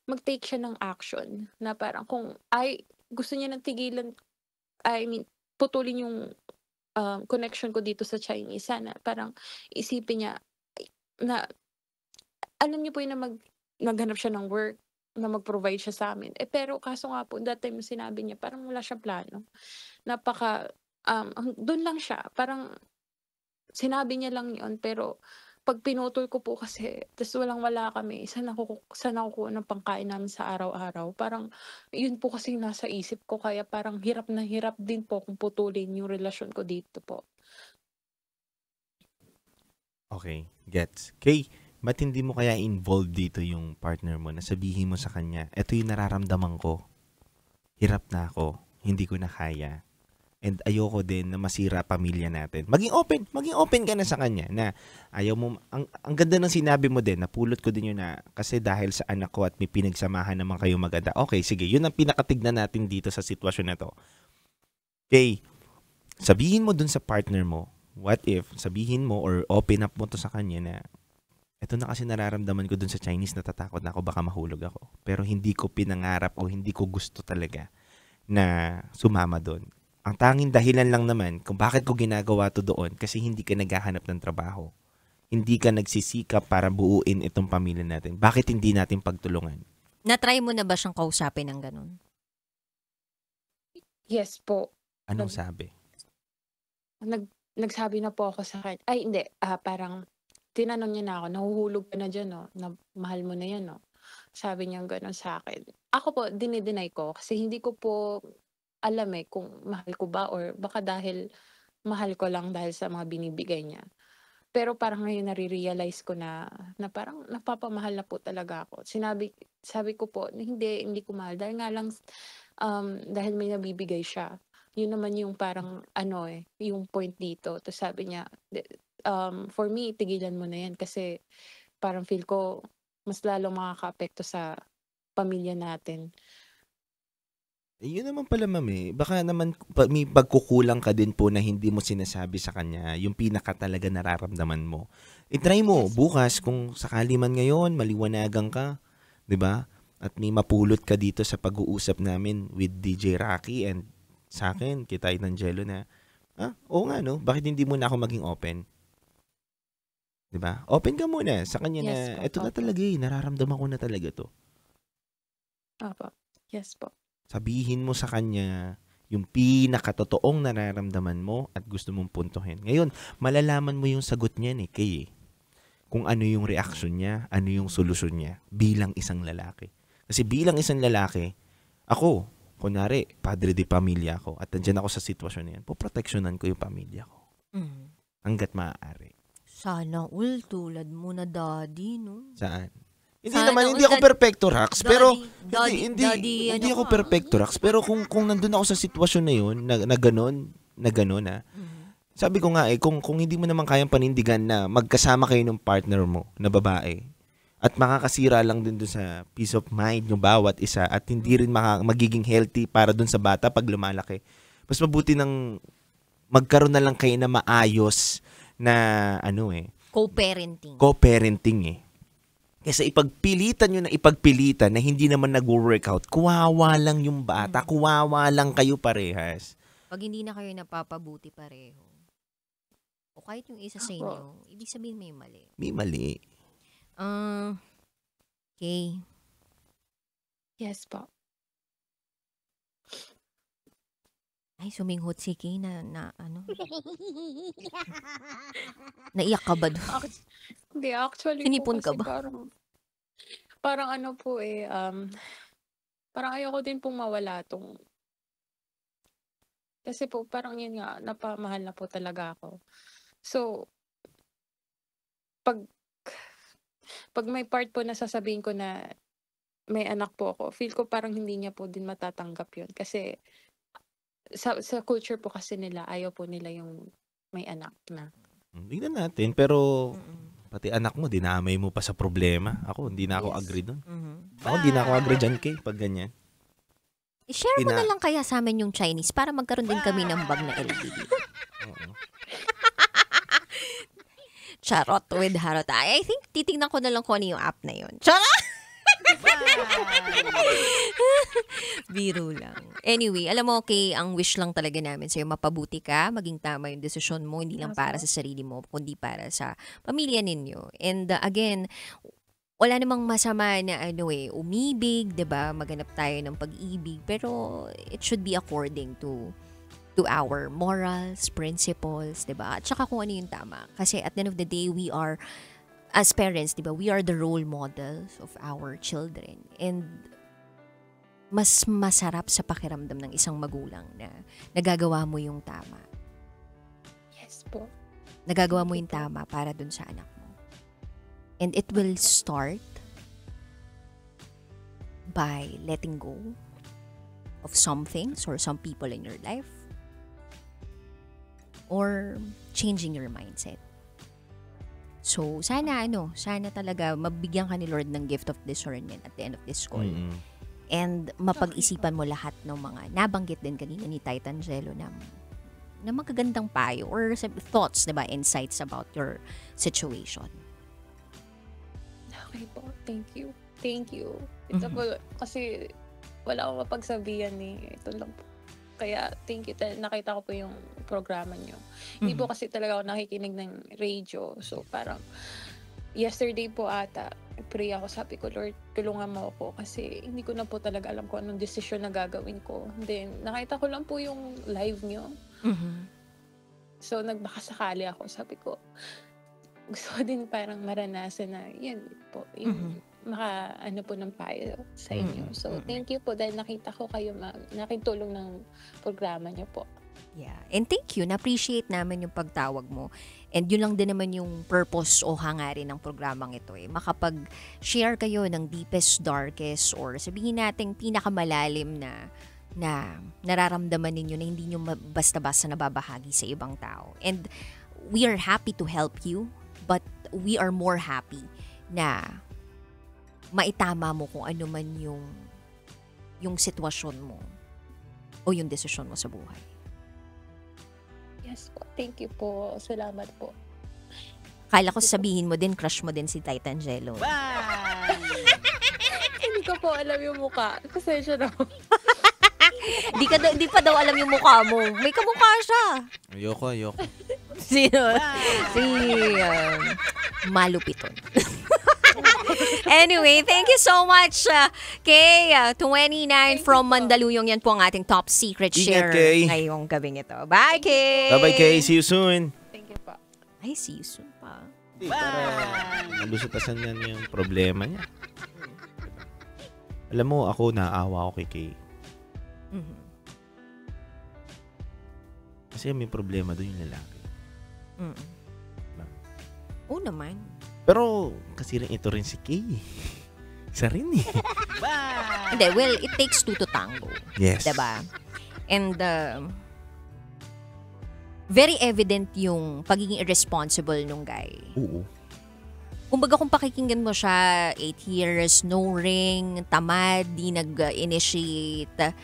mag-take siya ng action, na parang kung gusto niya ng tigilan, putulin yung connection ko dito sa Chinese, sana parang isipin niya na, alam niyo po yun na maghanap siya ng work, na mag-provide siya sa amin. Pero kaso nga po, that time sinabi niya, parang wala siyang plano. Doon lang siya. Parang sinabi niya lang yun, pero pag pinutol ko po kasi, tas walang-wala kami, saan ako kukuha ng pangkain namin sa araw-araw? Parang, yun po kasi nasa isip ko, kaya parang hirap na hirap din po kung putulin yung relasyon ko dito po. Okay, gets. Kay, ba't hindi mo kaya involved dito yung partner mo na sabihin mo sa kanya, eto yung nararamdaman ko. Hirap na ako. Hindi ko na kaya. And ayoko din na masira pamilya natin. Maging open ka na sa kanya na ayaw mo, ang ganda ng sinabi mo din, napulot ko din yun na kasi dahil sa anak ko at may pinagsamahan naman kayo maganda. Okay, sige, yun ang pinakatignan natin dito sa sitwasyon na to. Okay, sabihin mo dun sa partner mo, what if, sabihin mo or open up mo to sa kanya na ito na kasi nararamdaman ko dun sa Chinese, natatakot na ako, baka mahulog ako. Pero hindi ko pinangarap o hindi ko gusto talaga na sumama doon. Ang tanging dahilan lang naman kung bakit ko ginagawa to doon kasi hindi ka naghahanap ng trabaho. Hindi ka nagsisikap para buuin itong pamilya natin. Bakit hindi natin pagtulungan? Na-try mo na ba siyang kausapin ng ganun? Yes po. Anong sabi? Nagsabi na po ako sa kanya. Ay, hindi. Parang tinanong niya na ako, nahuhulog ka na dyan, no? Na mahal mo na yan, no? Sabi niya gano'n sa akin. Ako po, dinideny ko kasi hindi ko po alam kung mahal ko ba or baka dahil mahal ko lang dahil sa mga binibigay niya. Pero parang ngayon nare-realize ko na parang napapamahal na po talaga ako. Sabi ko po, hindi ko mahal. Dahil nga lang, dahil may nabibigay siya. Yun naman yung parang, yung point dito. Tapos sabi niya, for me, tigilan mo na yan kasi parang feel ko mas lalong makakaapekto sa pamilya natin. Yun naman pala, ma'am, eh. Baka naman may pagkukulang ka din po na hindi mo sinasabi sa kanya yung pinaka talaga nararamdaman mo. I-try mo Yes. bukas kung sakali man ngayon maliwanagan ka, 'di ba? At may mapulot ka dito sa pag-uusap namin with DJ Rocky and sa akin, kay Titan Jello na, oo nga no, bakit hindi mo na ako maging open? 'Di ba? Open ka muna sa kanya na Yes po, eto na opo. talaga eh, nararamdaman ko na talaga 'to. Opo. Yes po. Sabihin mo sa kanya yung pinakatotoong nararamdaman mo at gusto mong puntuhin. Ngayon, malalaman mo yung sagot niya ni Kay eh. Kung ano yung reaction niya, ano yung solusyon niya bilang isang lalaki. Kasi bilang isang lalaki, ako, kunwari, padre de pamilya ako at nandiyan ako sa sitwasyon na yan, poproteksyonan ko yung pamilya ko Mm. hanggat maaari. Sana all tulad mo na daddy, no? Saan? Hindi Sana naman, hindi all ako that- perfecto, Rax. Pero, Daddy, hindi ano ako ka? perfecto, Rax. Pero kung nandun ako sa sitwasyon na yun, na ganon, sabi ko nga kung hindi mo naman kayang panindigan na magkasama kayo ng partner mo na babae, at makakasira lang din dun sa peace of mind yung bawat isa at hindi rin magiging healthy para dun sa bata pag lumalaki. Mas mabuti nang magkaroon na lang kayo na maayos na co-parenting eh. Kasi ipagpilitan nyo na ipagpilitan na hindi naman nag-workout, kuwawa lang yung bata, kuwawa lang kayo parehas. Pag hindi na kayo napapabuti pareho, o kahit yung isa sa inyo, ibig sabihin may mali. May mali. Okay. Yes po. Ay, suminghot si Kay na ano. Naiyak ka ba doon? Hindi, actually Sinipon po ka kasi ba? parang ano po parang ayoko din pong mawala kasi po parang yun nga, napamahal na po talaga ako. So, pag may part po na sasabihin ko na may anak po ako, feel ko parang hindi niya po din matatanggap yun. Kasi sa culture po kasi nila, ayaw po nila yung may anak na. Tingnan natin, pero pati anak mo, dinamay mo pa sa problema. Ako, hindi na ako Yes. agree dun. Mhm. Ako, hindi na ako agree dyan, Kay, pag ganyan. I-share mo na lang kaya sa amin yung Chinese para magkaroon din kami ng bag na LBD. Oo. Charot with Harot. I think titignan ko na lang kung ano yung app na yun. Charot! Biro lang. Anyway, alam mo, okay, ang wish lang talaga namin sa'yo, mapabuti ka, maging tama yung desisyon mo, hindi lang para sa sarili mo, kundi para sa pamilya ninyo. And again, wala namang masama na umibig, 'di ba? Maghanap tayo ng pag-ibig, pero it should be according to our morals, principles, 'di ba? At saka kung ano yung tama. Kasi at the end of the day, we are as parents, 'di ba? We are the role models of our children. And mas masarap sa pakiramdam ng isang magulang na nagagawa mo yung tama. Yes po. Nagagawa mo yung tama para dun sa anak mo. And it will start by letting go of some things or some people in your life or changing your mindset. So, sana talaga mabigyan ka ni Lord ng gift of discernment at the end of this call. Mm-mm. And mapag-isipan mo lahat ng mga nabanggit din kanina ni Titan Jello na magagandang payo or thoughts, diba, insights about your situation. Okay po. Thank you. Thank you. Ito po, kasi wala akong mapagsabihan ito lang po. Kaya thank you. Nakita ko po yung programa nyo. Hindi po kasi talaga ako nakikinig ng radio. So parang yesterday po ata, pray ako, sabi ko, Lord, tulungan mo ako kasi hindi ko na po talaga alam kung anong desisyon na gagawin ko. Then, nakita ko lang po yung live nyo. So, nagbakasakali ako. Sabi ko, gusto ko din parang maranasan na, yan po, yung maka-ano po ng payo sa inyo. So, thank you po dahil nakita ko kayo, nakitulong ng programa nyo po. Yeah. And thank you. Na-appreciate namin yung pagtawag mo. And yun lang din naman yung purpose o hangarin ng programang ito eh. Makapag-share kayo ng deepest, darkest, or sabihin natin pinakamalalim na nararamdaman ninyo na hindi nyo basta-basta nababahagi sa ibang tao. And we are happy to help you, but we are more happy na maitama mo kung ano man yung sitwasyon mo o yung desisyon mo sa buhay. Yes po. Thank you po. Salamat po. Kala ko sabihin mo din, crush mo din si Titangelo. Hindi ko po alam yung mukha. Pasensya na po. Di pa daw alam yung mukha mo. May kamukha siya. Ayoko. Sino? Si Malupiton. Anyway, thank you so much kay 29 from Mandaluyong. Yan po ang ating top secret Ingat, share Kay. ngayong gabing ito. Bye, Kay! Bye-bye, Kay. See you soon. Thank you po. Ay, see you soon pa. Para malusutasan yan yung problema niya. Alam mo, ako naawa ko kay Kay. Mhm. Kasi may problema doon yung lalaki. Mm. Oo naman. Pero kasi rin ito rin si Kay. Isa rin eh. Hindi, well, it takes two to tango. Yes. Diba? And very evident yung pagiging irresponsible nung guy. Oo. Kumbaga kung pakikinggan mo siya, 8 years, no ring, tamad, di nag-initiate.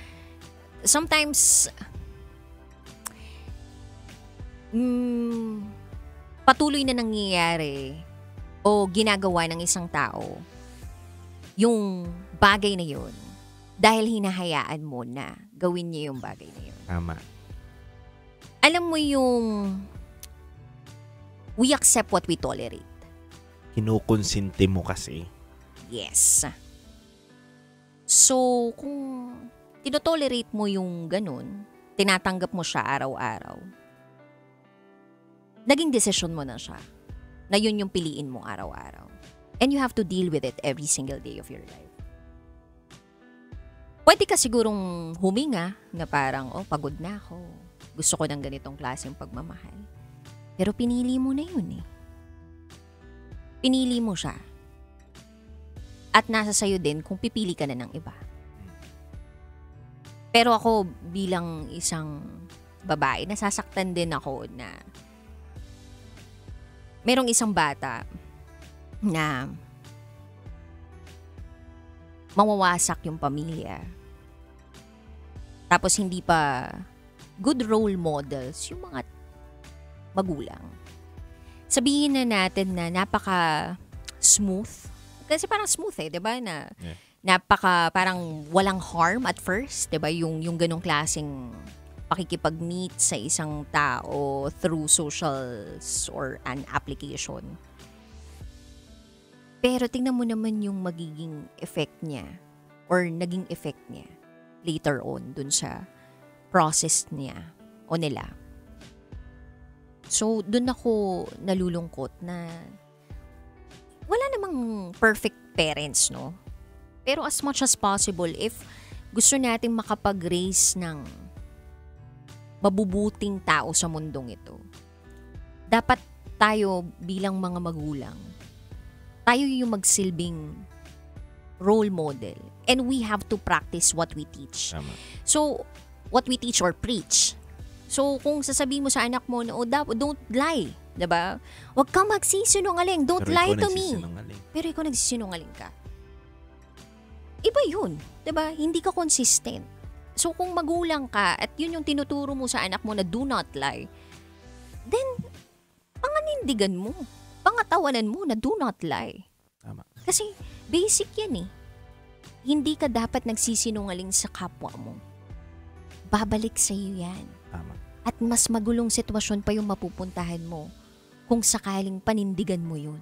Sometimes, patuloy na nangyayari o ginagawa ng isang tao yung bagay na yun dahil hinahayaan mo na gawin niya yung bagay na yun. Tama. Alam mo yung we accept what we tolerate. Kinukonsinti mo kasi. Yes. So, kung tinotolerate mo yung ganun, tinatanggap mo siya araw-araw, naging desisyon mo na siya na yun yung piliin mo araw-araw. And you have to deal with it every single day of your life. Pwede ka sigurong huminga na parang, pagod na ako. Gusto ko ng ganitong klaseng pagmamahal. Pero pinili mo na yun eh. Pinili mo siya. At nasa sayo din kung pipili ka na ng iba. Pero ako bilang isang babae, nasasaktan din ako na merong isang bata na mawawasak yung pamilya. Tapos hindi pa good role models yung mga magulang. Sabihin na natin na napaka-smooth. Kasi parang smooth di ba? Na Yeah. napaka parang walang harm at first, di ba? Yung ganong klaseng pakikipag-meet sa isang tao through socials or an application. Pero tingnan mo naman yung magiging effect niya or naging effect niya later on dun sa process niya o nila. So, dun ako nalulungkot na wala namang perfect parents, no? Pero as much as possible, if gusto nating makapag-raise ng mabubuting tao sa mundong ito, dapat tayo bilang mga magulang, tayo yung magsilbing role model. And we have to practice what we teach. Tama. So, what we teach or preach. So, kung sasabihin mo sa anak mo na, don't lie. Diba? Huwag kang magsisinungaling. Don't Pero lie ikaw to me. nagsisinungaling. Pero ikaw nagsisinungaling ka. Iba yun. Diba? Hindi ka consistent. So, kung magulang ka at yun yung tinuturo mo sa anak mo na do not lie, then, panganindigan mo. Pangatawanan mo na do not lie. Tama. Kasi, basic yan eh. Hindi ka dapat nagsisinungaling sa kapwa mo. Babalik sa iyo yan. Tama. At mas magulong sitwasyon pa yung mapupuntahan mo kung sakaling panindigan mo yun.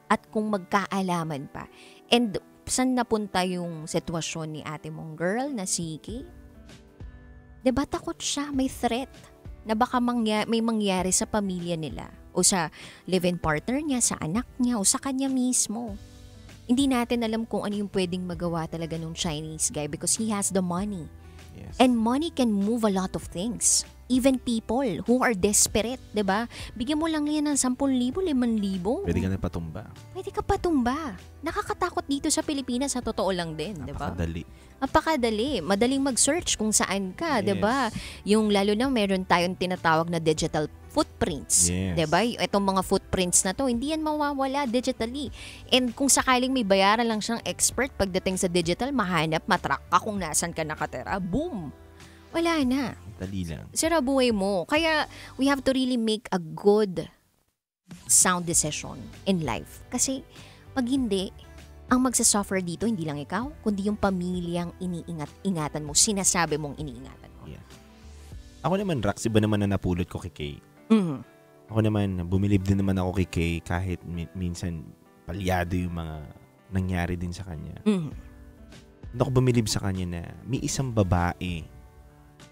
At kung magkaalaman pa. And saan napunta yung sitwasyon ni ate mong girl na si Kay? Diba takot siya, may threat na baka may mangyari sa pamilya nila o sa live-in partner niya, sa anak niya o sa kanya mismo. Hindi natin alam kung ano yung pwedeng magawa talaga nung Chinese guy because he has the money. Yes. And money can move a lot of things. Even people who are desperate, diba? Bigyan mo lang yan ng 10,000, 5,000. Pwede ka na patumba. Pwede ka patumba. Nakakatakot dito sa Pilipinas, sa totoo lang din, diba? Napakadali. Napakadali. Madaling mag-search kung saan ka, Yes. diba? Yung lalo na meron tayong tinatawag na digital footprints. Yes. Diba? Itong mga footprints na to, hindi yan mawawala digitally. And kung sakaling may bayaran lang siyang expert pagdating sa digital, mahanap, matrack ka kung nasan ka nakatira, boom! Wala na. Dali lang. Sira buhay mo. Kaya we have to really make a good sound decision in life. Kasi pag hindi, ang magsasuffer dito, hindi lang ikaw, kundi yung pamilyang iniingat-ingatan mo, sinasabi mong iniingatan mo. Yeah. Ako naman, Rax, iba naman na napulot ko kay Kay. Mhm. Ako naman, bumilib din naman ako kay Kay kahit minsan palyado yung mga nangyari din sa kanya. Mhm. Ako bumilib sa kanya na may isang babae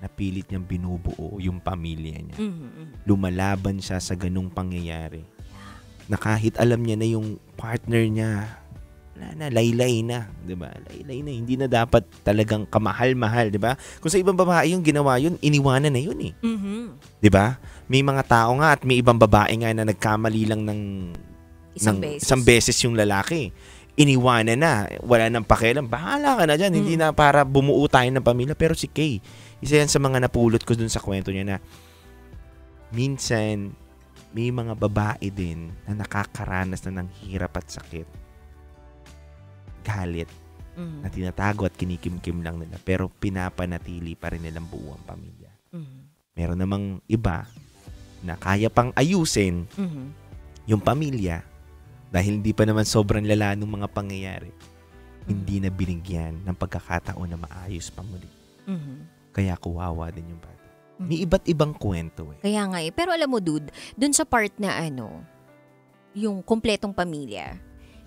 na pilit niyang binubuo yung pamilya niya. Mhm. Lumalaban siya sa ganung pangyayari. Na kahit alam niya na yung partner niya, laylay na, 'di ba? Laylay na, hindi na dapat talagang kamahal-mahal, 'di ba? Kung sa ibang babae yung ginawa yun, iniwanan na yun eh. Mhm. 'Di ba? May mga tao nga at may ibang babae nga na nagkamali lang ng isang beses yung lalaki. Iniwanan na, wala nang pakialam. Bahala ka na dyan, hindi na para bumuo tayo ng pamilya. Pero si Kay, isa yan sa mga napulot ko dun sa kwento niya na minsan may mga babae din na nakakaranas na ng hirap at sakit. Galit na tinatago at kinikimkim lang nila pero pinapanatili pa rin nilang buo ang pamilya. Meron namang iba na kaya pang ayusin yung pamilya dahil hindi pa naman sobrang lala ng mga pangyayari. Hindi na binigyan ng pagkakataon na maayos pa muli. Kaya kuwawa din yung bata. May iba't ibang kwento eh. Kaya nga eh. Pero alam mo, dude, dun sa part na yung kompletong pamilya,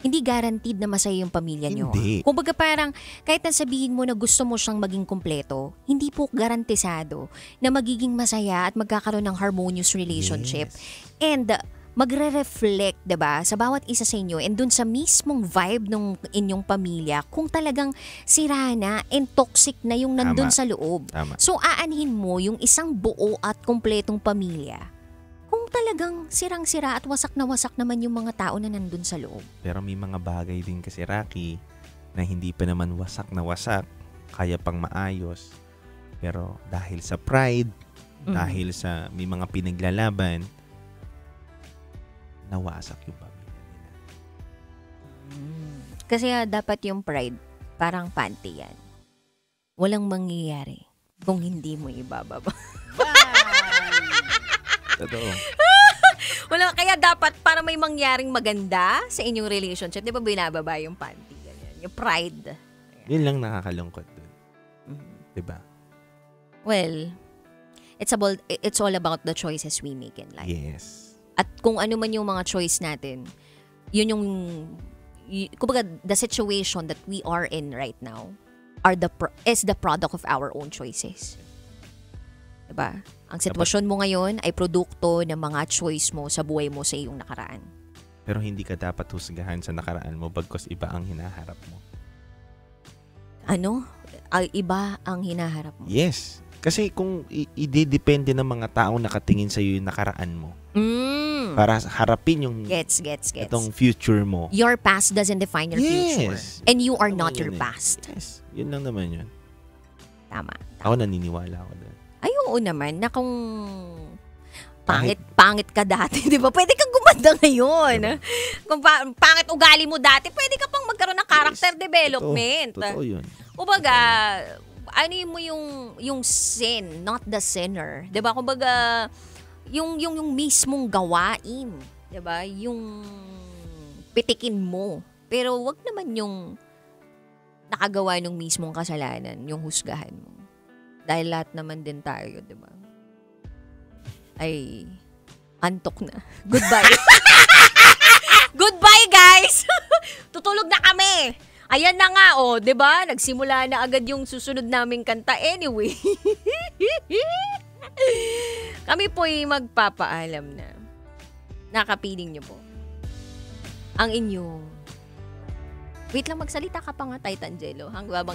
hindi guaranteed na masaya yung pamilya nyo. Hindi. Kumbaga parang, kahit na sabihin mo na gusto mo siyang maging kompleto, hindi po garantisado na magiging masaya at magkakaroon ng harmonious relationship. Yes. And magre-reflect, 'di ba, sa bawat isa sa inyo and dun sa mismong vibe ng inyong pamilya kung talagang sira na and toxic na yung nandun Tama. sa loob. Tama. So aanhin mo yung isang buo at kompletong pamilya kung talagang sirang-sira at wasak na wasak naman yung mga tao na nandun sa loob. Pero may mga bagay din kasi, Rocky, na hindi pa naman wasak na wasak, kaya pang maayos. Pero dahil sa pride, dahil sa may mga pinaglalaban, nawasak yung pamilya nila. Kasi dapat yung pride, parang panty yan. Walang mangyayari kung hindi mo ibababa. Totoo. Wala, kaya dapat para may mangyaring maganda sa inyong relationship, di ba binababa yung panty? Ganyan. Yung pride. Yun lang nakakalungkot dun. Diba? Well, it's all about the choices we make in life. Yes. At kung ano man yung mga choice natin, yun yung, kumbaga, the situation that we are in right now is the product of our own choices. Diba? Ang sitwasyon mo ngayon ay produkto ng mga choice mo sa buhay mo sa iyong nakaraan. Pero hindi ka dapat husgahan sa nakaraan mo bagkus iba ang hinaharap mo. Ano? Iba ang hinaharap mo. Yes. Kasi kung i-depende ng mga taong nakatingin sa iyo yung nakaraan mo para harapin yung Gets. itong future mo. Your past doesn't define your future. Yes. And you are Yun not naman your yun eh. past. Yes. Yun lang naman yun. Tama. Ako naniniwala ako doon. Ay, oo naman, na kung pangit ka dati, di ba? Pwede kang gumanda ngayon. Diba? Kung pangit ugali mo dati, pwede ka pang magkaroon ng character Yes. development. Totoo yun. Kumbaga, ano mo yung sin, not the sinner. Di ba? Kumbaga, yung mismong gawain. Di ba? Yung pitikin mo. Pero wag naman yung nakagawa ng mismong kasalanan, yung husgahan mo. Dahil lahat naman din tayo, di ba? Ay, antok na. Goodbye. Goodbye, guys! Tutulog na kami! Ayan na nga, oh, di ba? Nagsimula na agad yung susunod naming kanta anyway. Kami po'y magpapaalam na. Nakapiling niyo po. Ang inyong... Wait lang, magsalita ka pa nga, Titangelo. Habang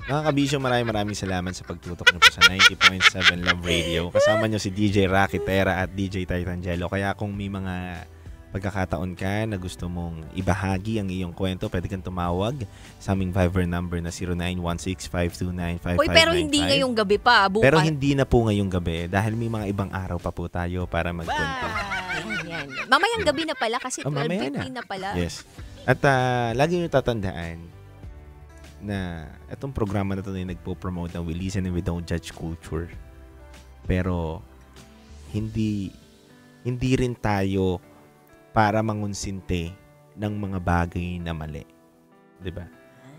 Mga kabisyo, maraming salamat sa pagtutok nyo po sa 90.7 Love Radio. Kasama nyo si DJ Rocky Tera at DJ Titangelo. Kaya kung may mga pagkakataon ka na gusto mong ibahagi ang iyong kwento, pwede kang tumawag sa aming Viber number na 0916-529-5595. Uy, pero hindi ngayong gabi pa, bukas. Pero hindi na po ngayong gabi dahil may mga ibang araw pa po tayo para magkwento. Yan. Mamayang gabi na pala kasi Mamaya 12:15 na pala. Yes. At lagi nyo tatandaan na itong programa na ito na nagpo-promote ng We Listen and We Don't Judge culture. Pero hindi rin tayo para mangunsinte ng mga bagay na mali. 'Di ba?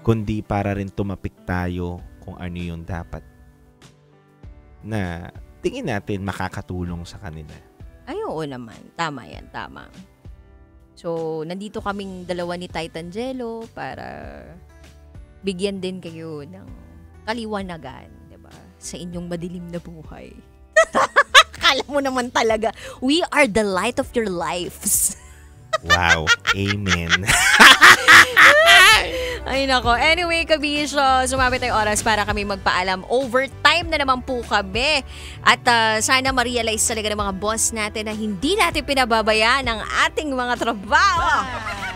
Kundi para rin tumapik tayo kung ano yung dapat na tingin natin makakatulong sa kanila. Ay, oo naman. Tama yan, tama. So, nandito kaming dalawa ni Titan Jello para bigyan din kayo ng kaliwanagan, 'di ba? Sa inyong madilim na buhay. Akala mo naman talaga, we are the light of your lives. Wow. Amen. Ay nako. Anyway, kabisyo, sumabit tayo oras para kami magpaalam. Overtime na naman po kami. At sana ma-realize talaga ng mga boss natin na hindi natin pinababayaan ang ating mga trabaho.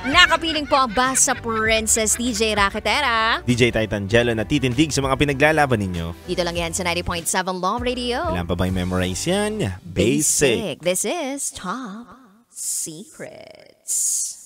Nakapiling po ang Basa Princess DJ Raketera. DJ Titan Jello na titindig sa mga pinaglalaban ninyo. Dito lang yan sa 90.7 Love Radio. Kailan pa ba memorize yan? Basic. This is Top Secrets.